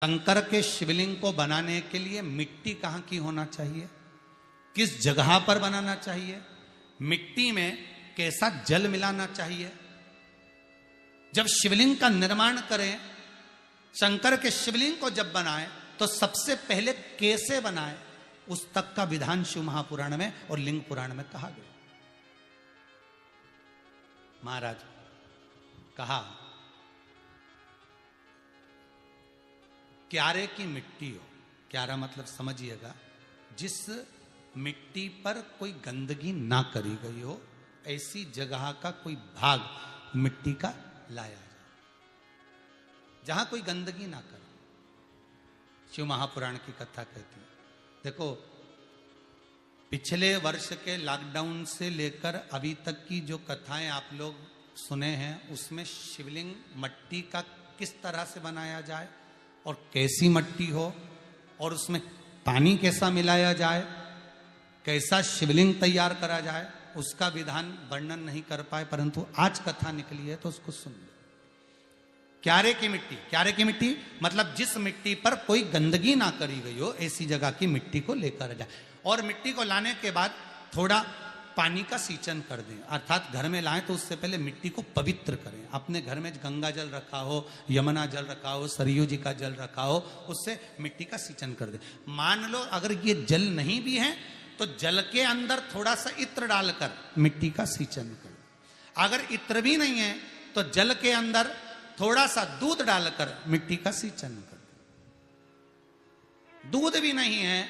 शंकर के शिवलिंग को बनाने के लिए मिट्टी कहाँ की होना चाहिए, किस जगह पर बनाना चाहिए, मिट्टी में कैसा जल मिलाना चाहिए। जब शिवलिंग का निर्माण करें, शंकर के शिवलिंग को जब बनाए तो सबसे पहले कैसे बनाए, उस तक का विधान शिव महापुराण में और लिंग पुराण में कहा गया। महाराज कहा क्यारे की मिट्टी हो, क्यारा मतलब समझिएगा जिस मिट्टी पर कोई गंदगी ना करी गई हो, ऐसी जगह का कोई भाग मिट्टी का लाया जाए जहां कोई गंदगी ना करे। शिव महापुराण की कथा कहती है। देखो, पिछले वर्ष के लॉकडाउन से लेकर अभी तक की जो कथाएं आप लोग सुने हैं, उसमें शिवलिंग मट्टी का किस तरह से बनाया जाए और कैसी मट्टी हो और उसमें पानी कैसा मिलाया जाए, कैसा शिवलिंग तैयार करा जाए, उसका विधान वर्णन नहीं कर पाए, परंतु आज कथा निकली है तो उसको सुन लो। क्यारे की मिट्टी, क्यारे की मिट्टी मतलब जिस मिट्टी पर कोई गंदगी ना करी गई हो, ऐसी जगह की मिट्टी को लेकर जाए। और मिट्टी को लाने के बाद थोड़ा पानी का सींचन कर दें, अर्थात घर में लाएं तो उससे पहले मिट्टी को पवित्र करें। अपने घर में गंगा जल रखा हो, यमुना जल रखा हो, सरयू जी का जल रखा हो, उससे मिट्टी का सींचन कर दें। मान लो अगर ये जल नहीं भी है तो जल के अंदर थोड़ा सा इत्र डालकर मिट्टी का सींचन करें। अगर इत्र भी नहीं है तो जल के अंदर थोड़ा सा दूध डालकर मिट्टी का सींचन करें। दूध भी नहीं है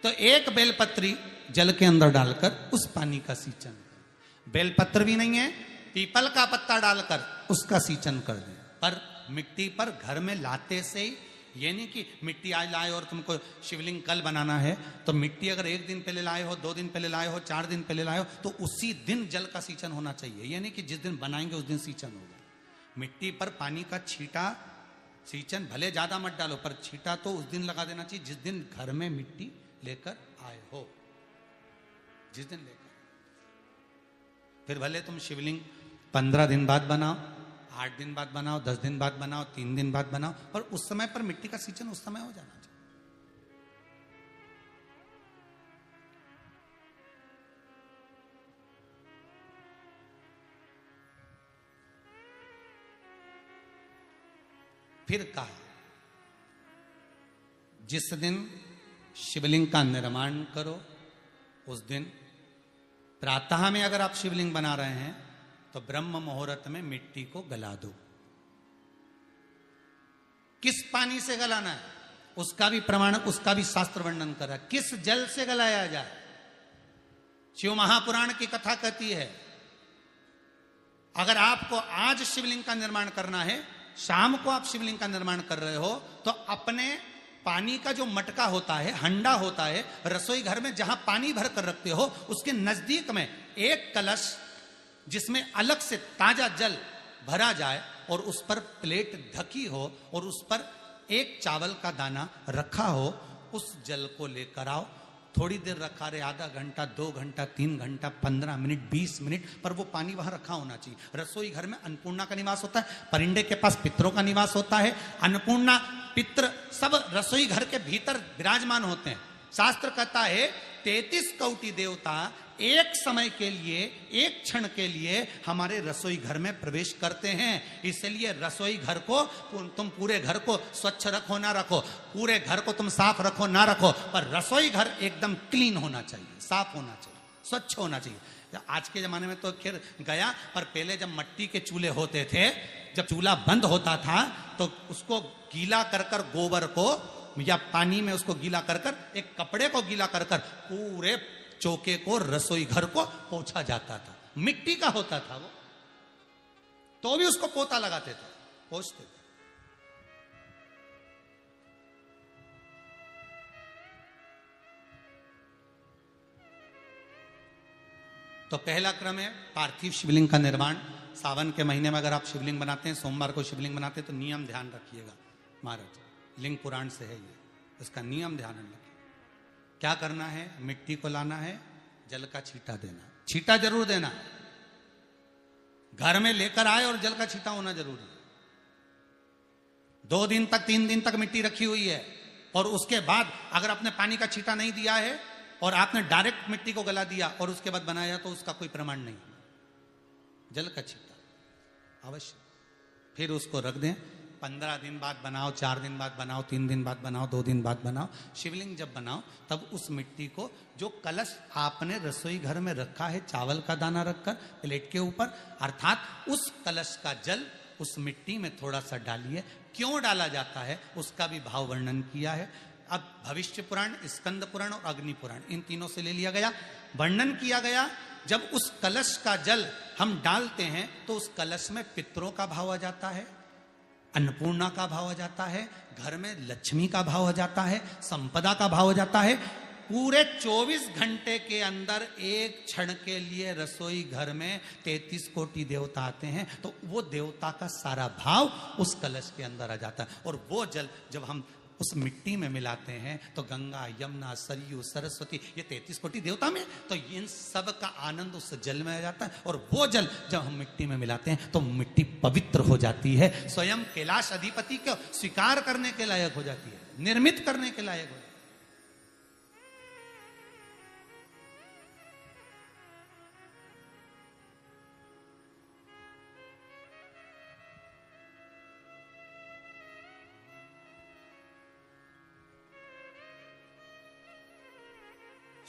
तो एक बेलपत्री जल के अंदर डालकर उस पानी का सींचन करें। बेलपत्र भी नहीं है, पीपल का पत्ता डालकर उसका सींचन कर दें। पर मिट्टी पर घर में लाते से ही, ये नहीं कि मिट्टी आज लाए और तुमको शिवलिंग कल बनाना है, तो मिट्टी अगर एक दिन पहले लाए हो, 2 दिन पहले लाए हो, 4 दिन पहले लाए हो, तो उसी दिन जल का सींचन होना चाहिए। ये नहीं कि जिस दिन बनाएंगे उस दिन सींचन होगा। मिट्टी पर पानी का छींटा, सींचन भले ज्यादा मत डालो, पर छींटा तो उस दिन लगा देना चाहिए जिस दिन घर में मिट्टी लेकर आए हो, जिस दिन लेकर। फिर भले तुम शिवलिंग 15 दिन बाद बनाओ, 8 दिन बाद बनाओ, 10 दिन बाद बनाओ, 3 दिन बाद बनाओ, पर उस समय पर मिट्टी का सींचन उस समय हो जाना चाहिए। फिर कहा जिस दिन शिवलिंग का निर्माण करो उस दिन प्रातः में अगर आप शिवलिंग बना रहे हैं तो ब्रह्म मुहूर्त में मिट्टी को गला दो। किस पानी से गलाना है उसका भी प्रमाण, उसका भी शास्त्र वर्णन कर रहा है। किस जल से गलाया जाए, शिव महापुराण की कथा कहती है अगर आपको आज शिवलिंग का निर्माण करना है, शाम को आप शिवलिंग का निर्माण कर रहे हो, तो अपने पानी का जो मटका होता है, हंडा होता है, रसोई घर में जहां पानी भर कर रखते हो, उसके नजदीक में एक कलश जिसमें अलग से ताजा जल भरा जाए और उस पर प्लेट ढकी हो और उस पर एक चावल का दाना रखा हो, उस जल को लेकर आओ। थोड़ी देर रखा रहे, आधा घंटा, 2 घंटा, 3 घंटा, 15 मिनट, 20 मिनट, पर वो पानी वहां रखा होना चाहिए। रसोई घर में अन्नपूर्णा का निवास होता है, परिंदे के पास पितरों का निवास होता है। अन्नपूर्णा, पित्र सब रसोई घर के भीतर विराजमान होते हैं। शास्त्र कहता है 33 कोटि देवता एक समय के लिए, एक क्षण के लिए हमारे रसोई घर में प्रवेश करते हैं। इसलिए रसोई घर को तुम पूरे घर को स्वच्छ रखो ना रखो, पूरे घर को तुम साफ रखो ना रखो, पर रसोई घर एकदम क्लीन होना चाहिए, साफ होना चाहिए, स्वच्छ होना चाहिए। आज के जमाने में तो खैर गया, पर पहले जब मट्टी के चूल्हे होते थे, जब चूल्हा बंद होता था तो उसको गीला कर कर, गोबर को या पानी में उसको गीला कर कर, एक कपड़े को गीला कर कर पूरे चौके को, रसोई घर को पोंछा जाता था। मिट्टी का होता था वो, तो भी उसको पोता लगाते थे, पोंछते थे। तो पहला क्रम है पार्थिव शिवलिंग का निर्माण। सावन के महीने में अगर आप शिवलिंग बनाते हैं, सोमवार को शिवलिंग बनाते हैं, तो नियम ध्यान रखिएगा महाराज, लिंग पुराण से है ये, इसका नियम ध्यान रखिए। क्या करना है, मिट्टी को लाना है, जल का छींटा देना, छींटा जरूर देना, घर में लेकर आए और जल का छींटा होना जरूरी है। 2 दिन तक 3 दिन तक मिट्टी रखी हुई है, और उसके बाद अगर आपने पानी का छींटा नहीं दिया है और आपने डायरेक्ट मिट्टी को गला दिया और उसके बाद बनाया, तो उसका कोई प्रमाण नहीं। जल का छींटा अवश्य। फिर उसको रख दें, 15 दिन बाद बनाओ, 4 दिन बाद बनाओ, 3 दिन बाद बनाओ, 2 दिन बाद बनाओ। शिवलिंग जब बनाओ तब उस मिट्टी को, जो कलश आपने रसोई घर में रखा है चावल का दाना रखकर प्लेट के ऊपर, अर्थात उस कलश का जल उस मिट्टी में थोड़ा सा डालिए। क्यों डाला जाता है उसका भी भाव वर्णन किया है। अब भविष्य पुराण, स्कंद पुराण और अग्नि पुराण, इन तीनों से ले लिया गया। वर्णन किया गया, जब उस कलश का जल हम डालते हैं तो उस कलश में पितरों का भाव आ जाता है, अन्नपूर्णा का भाव आ जाता है, घर में लक्ष्मी का भाव आ जाता है, संपदा का भाव आ जाता है। पूरे 24 घंटे के अंदर एक क्षण के लिए रसोई घर में 33 कोटि देवता आते हैं, तो वो देवता का सारा भाव उस कलश के अंदर आ जाता है। और वो जल जब हम उस मिट्टी में मिलाते हैं तो गंगा, यमुना, सरयू, सरस्वती, ये 33 कोटि देवता में, तो इन सब का आनंद उस जल में आ जाता है। और वो जल जब हम मिट्टी में मिलाते हैं तो मिट्टी पवित्र हो जाती है, स्वयं कैलाश अधिपति को स्वीकार करने के लायक हो जाती है, निर्मित करने के लायक हो जाती है।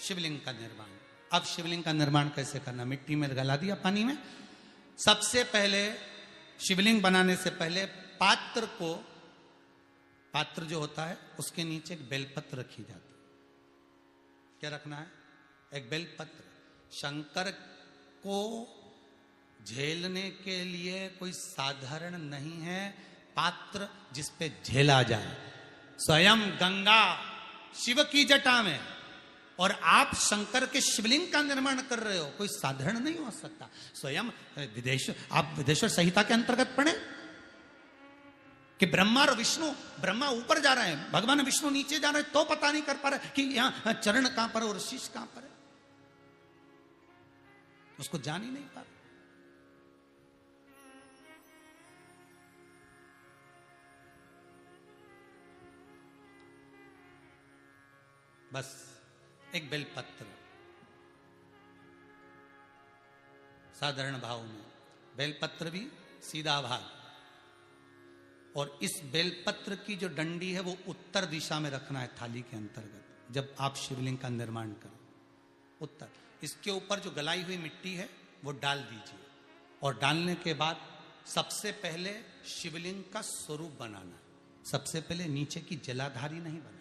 शिवलिंग का निर्माण। अब शिवलिंग का निर्माण कैसे करना? मिट्टी में गला दिया पानी में। सबसे पहले शिवलिंग बनाने से पहले पात्र जो होता है उसके नीचे एक बेलपत्र रखी जाती है। क्या रखना है? एक बेलपत्र। शंकर को झेलने के लिए कोई साधारण नहीं है पात्र जिसपे झेला जाए। स्वयं गंगा शिव की जटा में, और आप शंकर के शिवलिंग का निर्माण कर रहे हो, कोई साधारण नहीं हो सकता। स्वयं आप विदेश्वर संहिता के अंतर्गत पढ़े कि ब्रह्मा और विष्णु, ब्रह्मा ऊपर जा रहे हैं, भगवान विष्णु नीचे जा रहे हैं, तो पता नहीं कर पा रहे कि यहां चरण कहां पर और शीश कहां पर है, उसको जान ही नहीं पा रहे। बस एक बेलपत्र, साधारण भाव में बेलपत्र भी सीधा भाग, और इस बेलपत्र की जो डंडी है वो उत्तर दिशा में रखना है थाली के अंतर्गत। जब आप शिवलिंग का निर्माण करें उत्तर, इसके ऊपर जो गलाई हुई मिट्टी है वो डाल दीजिए, और डालने के बाद सबसे पहले शिवलिंग का स्वरूप बनाना है। सबसे पहले नीचे की जलाधारी नहीं बनाना,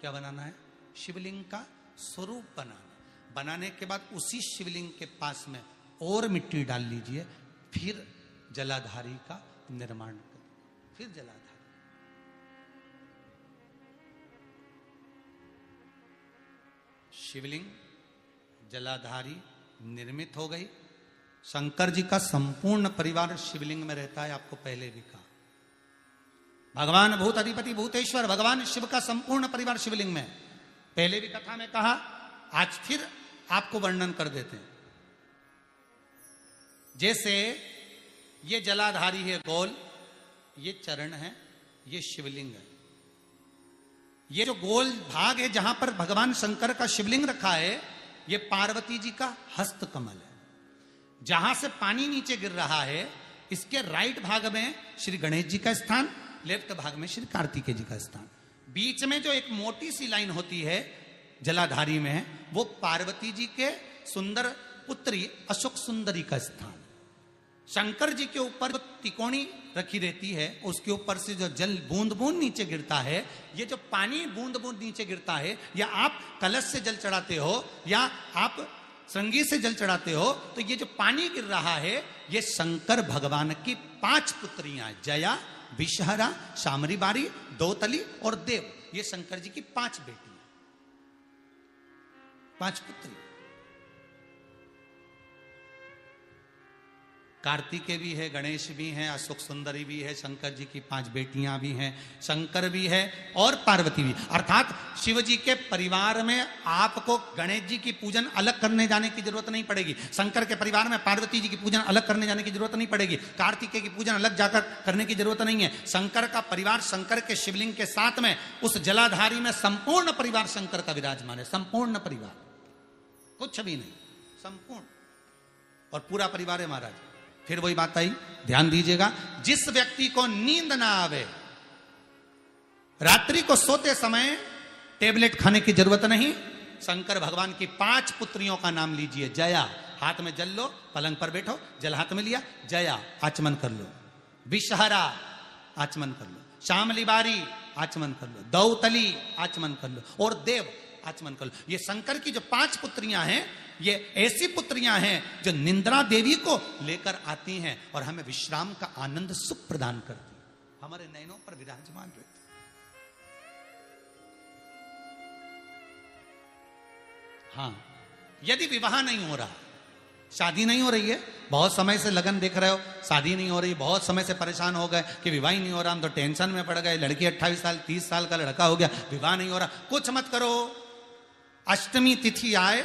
क्या बनाना है? शिवलिंग का स्वरूप बनाना। बनाने के बाद उसी शिवलिंग के पास में और मिट्टी डाल लीजिए, फिर जलाधारी का निर्माण करिए। फिर जलाधारी, शिवलिंग जलाधारी निर्मित हो गई। शंकर जी का संपूर्ण परिवार शिवलिंग में रहता है, आपको पहले भी कहा। भगवान भूत अधिपति भूतेश्वर, भगवान शिव का संपूर्ण परिवार शिवलिंग में, पहले भी कथा में कहा, आज फिर आपको वर्णन कर देते हैं। जैसे ये जलाधारी है गोल, ये चरण है, ये शिवलिंग है। ये जो गोल भाग है जहां पर भगवान शंकर का शिवलिंग रखा है, ये पार्वती जी का हस्त कमल है। जहां से पानी नीचे गिर रहा है, इसके राइट भाग में श्री गणेश जी का स्थान, लेफ्ट भाग में श्री कार्तिकेय जी का स्थान। बीच में जो एक मोटी सी लाइन होती है जलाधारी में है, वो पार्वती जी के सुंदर पुत्री अशोक सुंदरी का स्थान। शंकर जी के ऊपर जो तिकोनी रखी रहती है, उसके ऊपर से जो जल बूंद बूंद नीचे गिरता है, ये जो पानी बूंद बूंद नीचे गिरता है, या आप कलश से जल चढ़ाते हो या आप श्रृंगी से जल चढ़ाते हो, तो ये जो पानी गिर रहा है, ये शंकर भगवान की 5 पुत्रियां, जया, विषहरा, शामरी बारी, दोतली और देव, ये शंकर जी की 5 बेटी, 5 पुत्री। कार्तिकेय भी है, गणेश भी हैं, अशोक सुंदरी भी है, शंकर जी की 5 बेटियां भी हैं, शंकर भी है और पार्वती भी। अर्थात शिव जी के परिवार में आपको गणेश जी की पूजन अलग करने जाने की जरूरत नहीं पड़ेगी, शंकर के परिवार में पार्वती जी की पूजन अलग करने जाने की जरूरत नहीं पड़ेगी, कार्तिकेय की पूजन अलग जाकर करने की जरूरत नहीं है। शंकर का परिवार शंकर के शिवलिंग के साथ में उस जलाधारी में संपूर्ण परिवार शंकर का विराजमान है, संपूर्ण परिवार, कुछ भी नहीं, संपूर्ण और पूरा परिवार है महाराज। फिर वही बात आई, ध्यान दीजिएगा, जिस व्यक्ति को नींद ना आवे, रात्रि को सोते समय टेबलेट खाने की जरूरत नहीं, शंकर भगवान की 5 पुत्रियों का नाम लीजिए। जया, हाथ में जल लो, पलंग पर बैठो, जल हाथ में लिया, जया आचमन कर लो, विषहरा आचमन कर लो, शामली बारी आचमन कर लो, दौतली आचमन कर लो और देव आचमन कर लो। ये शंकर की जो 5 पुत्रियां हैं, ये ऐसी पुत्रियां हैं जो निंद्रा देवी को लेकर आती हैं और हमें विश्राम का आनंद सुख प्रदान करती हैं, हमारे नयनों पर विराजमान रहती। हाँ, यदि विवाह नहीं हो रहा, शादी नहीं हो रही है, बहुत समय से लगन देख रहे हो, शादी नहीं हो रही, बहुत समय से परेशान हो गए कि विवाह ही नहीं हो रहा, हम तो टेंशन में पड़ गए, लड़की 28 साल 30 साल का लड़का हो गया, विवाह नहीं हो रहा, कुछ मत करो। अष्टमी तिथि आए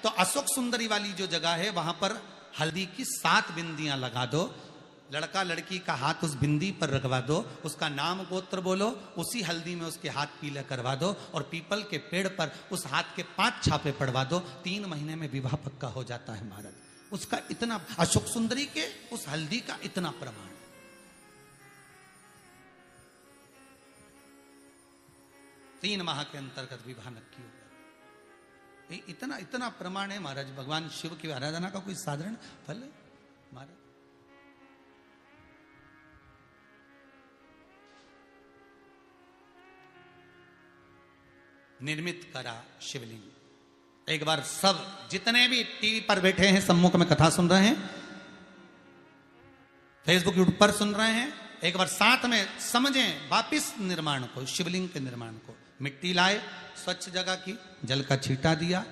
तो अशोक सुंदरी वाली जो जगह है वहां पर हल्दी की 7 बिंदियां लगा दो, लड़का लड़की का हाथ उस बिंदी पर रखवा दो, उसका नाम गोत्र बोलो, उसी हल्दी में उसके हाथ पीला करवा दो और पीपल के पेड़ पर उस हाथ के 5 छापे पड़वा दो, 3 महीने में विवाह पक्का हो जाता है महाराज। उसका इतना, अशोक सुंदरी के उस हल्दी का इतना प्रमाण, 3 माह के अंतर्गत विवाह नक्की होगा, इतना इतना प्रमाण है महाराज। भगवान शिव की आराधना का कोई साधारण फल है महाराज। निर्मित करा शिवलिंग। एक बार सब जितने भी टीवी पर बैठे हैं, सम्मुख में कथा सुन रहे हैं, फेसबुक यूट्यूब पर सुन रहे हैं, एक बार साथ में समझें वापिस निर्माण को, शिवलिंग के निर्माण को। मिट्टी लाए, स्वच्छ जगह की, जल का छींटा दिया,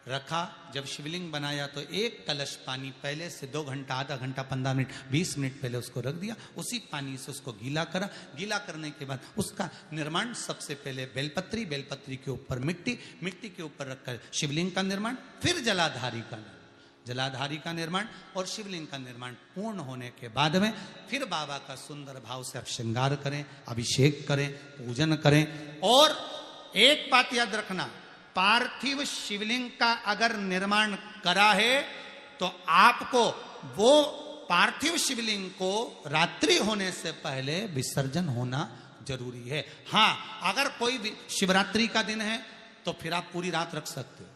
रखा, जब शिवलिंग बनाया तो 1 कलश पानी पहले से 2 घंटा, आधा घंटा, 15 मिनट, 20 मिनट पहले उसको रख दिया, उसी पानी से उसको गीला करा, गीला करने के बाद उसका निर्माण सबसे पहले बेलपत्री, बेलपत्री के ऊपर मिट्टी, मिट्टी के ऊपर रखकर शिवलिंग का निर्माण, फिर जलाधारी का निर्माण, जलाधारी का निर्माण और शिवलिंग का निर्माण पूर्ण होने के बाद में फिर बाबा का सुंदर भाव से आप श्रृंगार करें, अभिषेक करें, पूजन करें। और एक बात याद रखना, पार्थिव शिवलिंग का अगर निर्माण करा है तो आपको वो पार्थिव शिवलिंग को रात्रि होने से पहले विसर्जन होना जरूरी है। हाँ, अगर कोई शिवरात्रि का दिन है तो फिर आप पूरी रात रख सकते हो,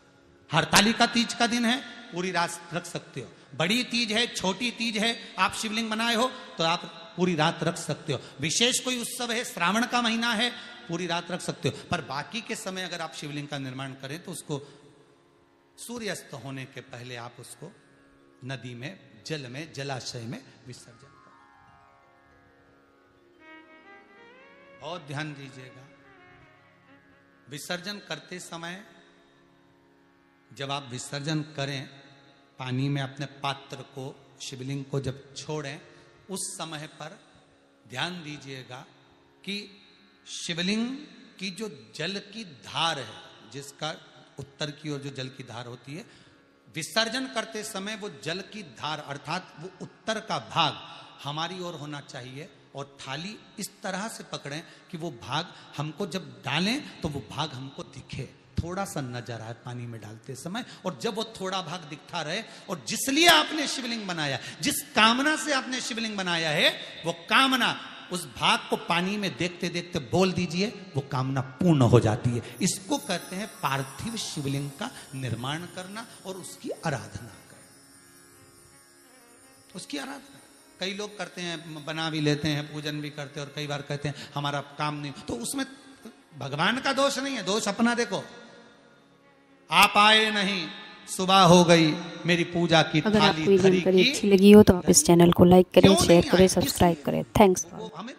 हरतालिका तीज का दिन है पूरी रात रख सकते हो, बड़ी तीज है, छोटी तीज है, आप शिवलिंग बनाए हो तो आप पूरी रात रख सकते हो, विशेष कोई उत्सव है, श्रावण का महीना है, पूरी रात रख सकते हो। पर बाकी के समय अगर आप शिवलिंग का निर्माण करें तो उसको सूर्यास्त होने के पहले आप उसको नदी में, जल में, जलाशय में विसर्जन करें। बहुत ध्यान दीजिएगा, विसर्जन करते समय जब आप विसर्जन करें, पानी में अपने पात्र को, शिवलिंग को जब छोड़ें, उस समय पर ध्यान दीजिएगा कि शिवलिंग की जो जल की धार है, जिसका उत्तर की ओर जो जल की धार होती है, विसर्जन करते समय वो जल की धार अर्थात वो उत्तर का भाग हमारी ओर होना चाहिए और थाली इस तरह से पकड़ें कि वो भाग हमको जब डालें तो वो भाग हमको दिखे, थोड़ा सा नजर आए पानी में डालते समय। और जब वो थोड़ा भाग दिखता रहे और जिसलिए आपने शिवलिंग बनाया, जिस कामना से आपने शिवलिंग बनाया है, वो कामना उस भाग को पानी में देखते देखते बोल दीजिए, वो कामना पूर्ण हो जाती है। इसको कहते हैं पार्थिव शिवलिंग का निर्माण करना और उसकी आराधना करना, उसकी आराधना। कई लोग करते हैं, बना भी लेते हैं, पूजन भी करते हैं और कई बार कहते हैं हमारा काम नहीं, तो उसमें भगवान का दोष नहीं है, दोष अपना देखो। आप आए नहीं, सुबह हो गई, मेरी पूजा की अगर थाली आपको ये जानकारी अच्छी लगी हो तो आप इस चैनल को लाइक करें, शेयर करें, सब्सक्राइब करें। थैंक्स। हमें